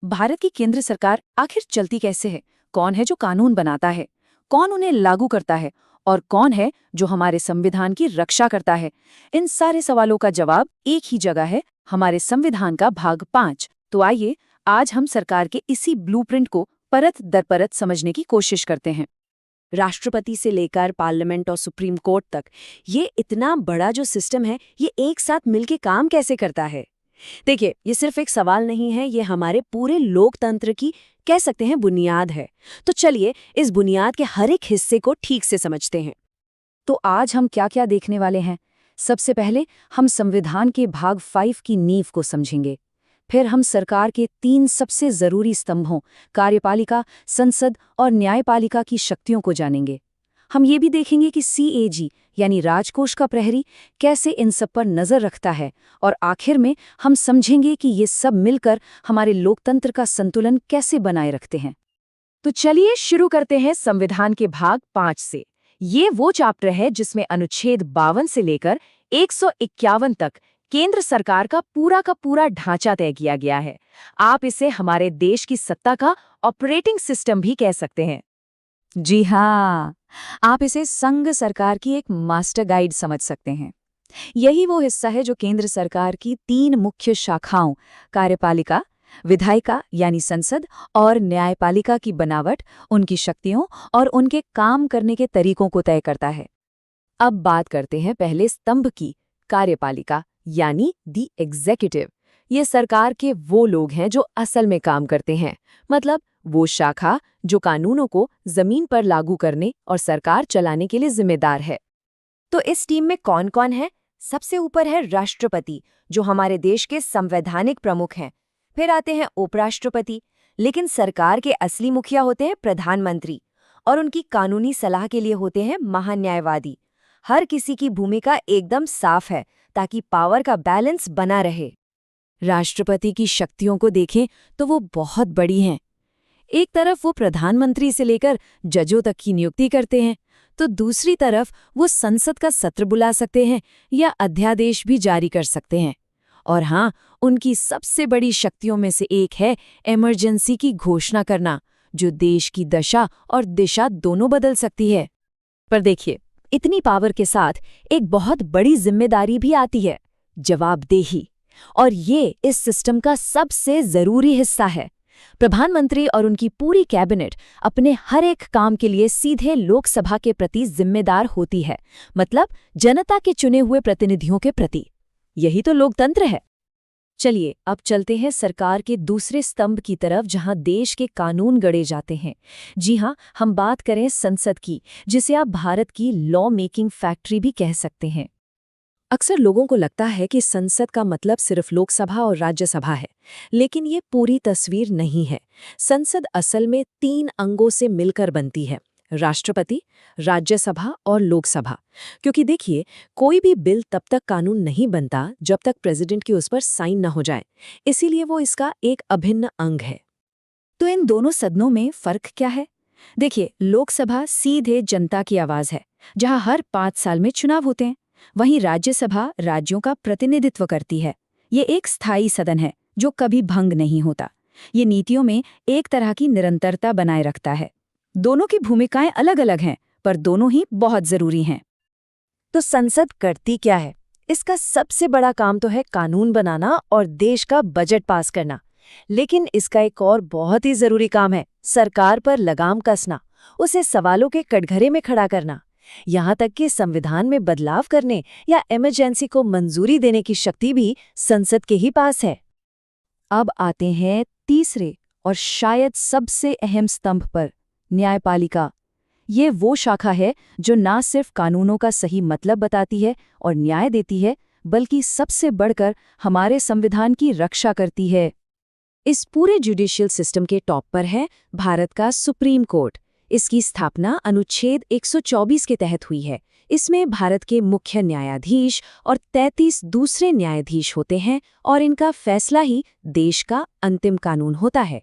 भारत की केंद्र सरकार आखिर चलती कैसे है? कौन है जो कानून बनाता है? कौन उन्हें लागू करता है? और कौन है जो हमारे संविधान की रक्षा करता है? इन सारे सवालों का जवाब एक ही जगह है, हमारे संविधान का भाग 5। तो आइए आज हम सरकार के इसी ब्लूप्रिंट को परत दर परत समझने की कोशिश करते हैं। राष्ट्रपति से लेकर पार्लियामेंट और सुप्रीम कोर्ट तक ये इतना बड़ा जो सिस्टम है, ये एक साथ मिलके काम कैसे करता है? देखिए, ये सिर्फ एक सवाल नहीं है, ये हमारे पूरे लोकतंत्र की कह सकते हैं बुनियाद है। तो चलिए इस बुनियाद के हर एक हिस्से को ठीक से समझते हैं। तो आज हम क्या क्या देखने वाले हैं? सबसे पहले हम संविधान के भाग 5 की नींव को समझेंगे। फिर हम सरकार के 3 सबसे जरूरी स्तंभों कार्यपालिका, संसद और न्यायपालिका की शक्तियों को जानेंगे। हम ये भी देखेंगे कि CAG यानी राजकोष का प्रहरी कैसे इन सब पर नजर रखता है, और आखिर में हम समझेंगे कि ये सब मिलकर हमारे लोकतंत्र का संतुलन कैसे बनाए रखते हैं। तो चलिए शुरू करते हैं संविधान के भाग 5 से। ये वो चैप्टर है जिसमें अनुच्छेद 52 से लेकर 151 तक केंद्र सरकार का पूरा ढांचा तय किया गया है। आप इसे हमारे देश की सत्ता का ऑपरेटिंग सिस्टम भी कह सकते हैं। जी हाँ, आप इसे संघ सरकार की एक मास्टर गाइड समझ सकते हैं। यही वो हिस्सा है जो केंद्र सरकार की 3 मुख्य शाखाओं कार्यपालिका, विधायिका यानी संसद और न्यायपालिका की बनावट, उनकी शक्तियों और उनके काम करने के तरीकों को तय करता है। अब बात करते हैं पहले स्तंभ की, कार्यपालिका यानी दी एग्जीक्यूटिव। ये सरकार के वो लोग हैं जो असल में काम करते हैं, मतलब वो शाखा जो कानूनों को जमीन पर लागू करने और सरकार चलाने के लिए जिम्मेदार है। तो इस टीम में कौन कौन है? सबसे ऊपर है राष्ट्रपति, जो हमारे देश के संवैधानिक प्रमुख हैं। फिर आते हैं उपराष्ट्रपति, लेकिन सरकार के असली मुखिया होते हैं प्रधानमंत्री, और उनकी कानूनी सलाह के लिए होते हैं महान्यायवादी। हर किसी की भूमिका एकदम साफ है ताकि पावर का बैलेंस बना रहे। राष्ट्रपति की शक्तियों को देखें तो वो बहुत बड़ी हैं। एक तरफ वो प्रधानमंत्री से लेकर जजों तक की नियुक्ति करते हैं, तो दूसरी तरफ वो संसद का सत्र बुला सकते हैं या अध्यादेश भी जारी कर सकते हैं। और हाँ, उनकी सबसे बड़ी शक्तियों में से एक है इमरजेंसी की घोषणा करना, जो देश की दशा और दिशा दोनों बदल सकती है। पर देखिए, इतनी पावर के साथ एक बहुत बड़ी जिम्मेदारी भी आती है, जवाबदेही। और ये इस सिस्टम का सबसे जरूरी हिस्सा है। प्रधानमंत्री और उनकी पूरी कैबिनेट अपने हर एक काम के लिए सीधे लोकसभा के प्रति जिम्मेदार होती है, मतलब जनता के चुने हुए प्रतिनिधियों के प्रति। यही तो लोकतंत्र है। चलिए अब चलते हैं सरकार के दूसरे स्तंभ की तरफ, जहां देश के कानून गढ़े जाते हैं। जी हाँ, हम बात करें संसद की, जिसे आप भारत की लॉ मेकिंग फैक्ट्री भी कह सकते हैं। अक्सर लोगों को लगता है कि संसद का मतलब सिर्फ लोकसभा और राज्यसभा है, लेकिन ये पूरी तस्वीर नहीं है। संसद असल में 3 अंगों से मिलकर बनती है, राष्ट्रपति, राज्यसभा और लोकसभा। क्योंकि देखिए, कोई भी बिल तब तक कानून नहीं बनता जब तक प्रेसिडेंट की उस पर साइन न हो जाए, इसीलिए वो इसका एक अभिन्न अंग है। तो इन दोनों सदनों में फर्क क्या है? देखिए, लोकसभा सीधे जनता की आवाज है, जहां हर 5 साल में चुनाव होते हैं। वहीं राज्यसभा राज्यों का प्रतिनिधित्व करती है। ये एक स्थायी सदन है जो कभी भंग नहीं होता। ये नीतियों में एक तरह की निरंतरता बनाए रखता है। दोनों की भूमिकाएं अलग अलग हैं, पर दोनों ही बहुत जरूरी हैं। तो संसद करती क्या है? इसका सबसे बड़ा काम तो है कानून बनाना और देश का बजट पास करना। लेकिन इसका एक और बहुत ही जरूरी काम है सरकार पर लगाम कसना, उसे सवालों के कटघरे में खड़ा करना। यहाँ तक कि संविधान में बदलाव करने या इमरजेंसी को मंजूरी देने की शक्ति भी संसद के ही पास है। अब आते हैं तीसरे और शायद सबसे अहम स्तंभ पर, न्यायपालिका। ये वो शाखा है जो न सिर्फ कानूनों का सही मतलब बताती है और न्याय देती है, बल्कि सबसे बढ़कर हमारे संविधान की रक्षा करती है। इस पूरे जुडिशियल सिस्टम के टॉप पर है भारत का सुप्रीम कोर्ट। इसकी स्थापना अनुच्छेद 124 के तहत हुई है। इसमें भारत के मुख्य न्यायाधीश और 33 दूसरे न्यायाधीश होते हैं, और इनका फैसला ही देश का अंतिम कानून होता है।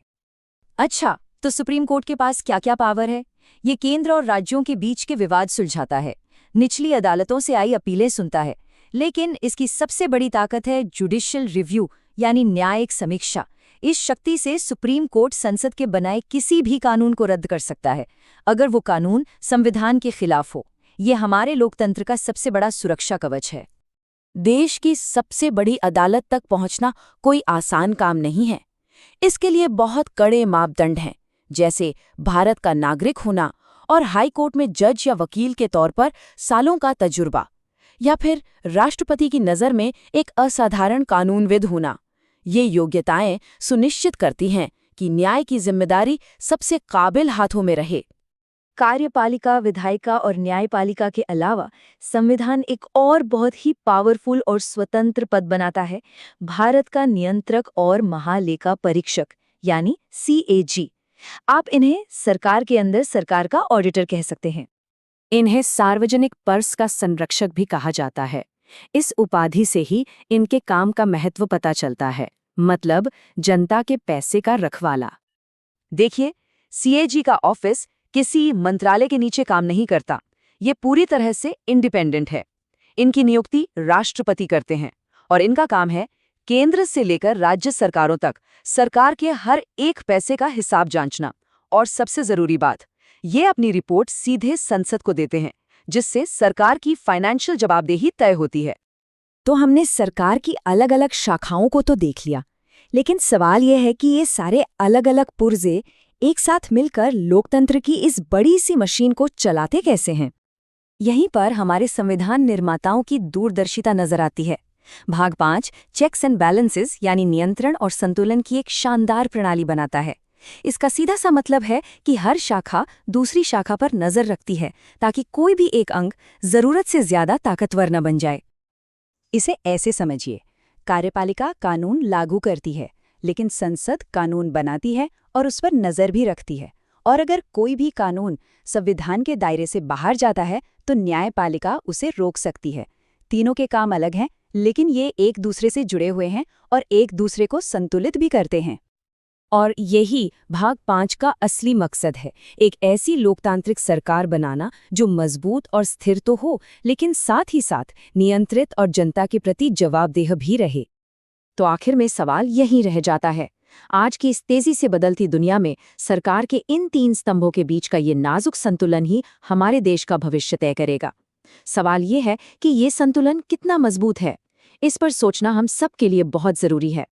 अच्छा, तो सुप्रीम कोर्ट के पास क्या क्या पावर है? ये केंद्र और राज्यों के बीच के विवाद सुलझाता है, निचली अदालतों से आई अपीलें सुनता है। लेकिन इसकी सबसे बड़ी ताकत है जुडिशियल रिव्यू यानी न्यायिक समीक्षा। इस शक्ति से सुप्रीम कोर्ट संसद के बनाए किसी भी कानून को रद्द कर सकता है, अगर वो कानून संविधान के खिलाफ हो। ये हमारे लोकतंत्र का सबसे बड़ा सुरक्षा कवच है। देश की सबसे बड़ी अदालत तक पहुंचना कोई आसान काम नहीं है। इसके लिए बहुत कड़े मापदंड हैं, जैसे भारत का नागरिक होना और हाई कोर्ट में जज या वकील के तौर पर सालों का तजुर्बा, या फिर राष्ट्रपति की नज़र में एक असाधारण कानूनविद होना। ये योग्यताएं सुनिश्चित करती हैं कि न्याय की जिम्मेदारी सबसे काबिल हाथों में रहे। कार्यपालिका, विधायिका और न्यायपालिका के अलावा संविधान एक और बहुत ही पावरफुल और स्वतंत्र पद बनाता है, भारत का नियंत्रक और महालेखा परीक्षक, यानी CAG। आप इन्हें सरकार के अंदर सरकार का ऑडिटर कह सकते हैं। इन्हें सार्वजनिक पर्स का संरक्षक भी कहा जाता है। इस उपाधि से ही इनके काम का महत्व पता चलता है, मतलब जनता के पैसे का रखवाला। देखिए, CAG का ऑफिस किसी मंत्रालय के नीचे काम नहीं करता। ये पूरी तरह से इंडिपेंडेंट है। इनकी नियुक्ति राष्ट्रपति करते हैं और इनका काम है केंद्र से लेकर राज्य सरकारों तक सरकार के हर एक पैसे का हिसाब जांचना। और सबसे जरूरी बात, ये अपनी रिपोर्ट सीधे संसद को देते हैं, जिससे सरकार की फाइनेंशियल जवाबदेही तय होती है। तो हमने सरकार की अलग अलग शाखाओं को तो देख लिया, लेकिन सवाल यह है कि ये सारे अलग अलग पुर्जे एक साथ मिलकर लोकतंत्र की इस बड़ी सी मशीन को चलाते कैसे हैं? यहीं पर हमारे संविधान निर्माताओं की दूरदर्शिता नजर आती है। भाग 5 चेक्स एंड बैलेंसेस यानी नियंत्रण और संतुलन की एक शानदार प्रणाली बनाता है। इसका सीधा सा मतलब है कि हर शाखा दूसरी शाखा पर नजर रखती है, ताकि कोई भी एक अंग जरूरत से ज्यादा ताकतवर न बन जाए। इसे ऐसे समझिए, कार्यपालिका कानून लागू करती है, लेकिन संसद कानून बनाती है और उस पर नजर भी रखती है। और अगर कोई भी कानून संविधान के दायरे से बाहर जाता है तो न्यायपालिका उसे रोक सकती है। तीनों के काम अलग हैं, लेकिन ये एक दूसरे से जुड़े हुए हैं और एक दूसरे को संतुलित भी करते हैं। और यही भाग 5 का असली मकसद है, एक ऐसी लोकतांत्रिक सरकार बनाना जो मजबूत और स्थिर तो हो, लेकिन साथ ही साथ नियंत्रित और जनता के प्रति जवाबदेह भी रहे। तो आखिर में सवाल यही रह जाता है, आज की इस तेजी से बदलती दुनिया में सरकार के इन 3 स्तंभों के बीच का ये नाजुक संतुलन ही हमारे देश का भविष्य तय करेगा। सवाल ये है कि ये संतुलन कितना मजबूत है। इस पर सोचना हम सब के लिए बहुत जरूरी है।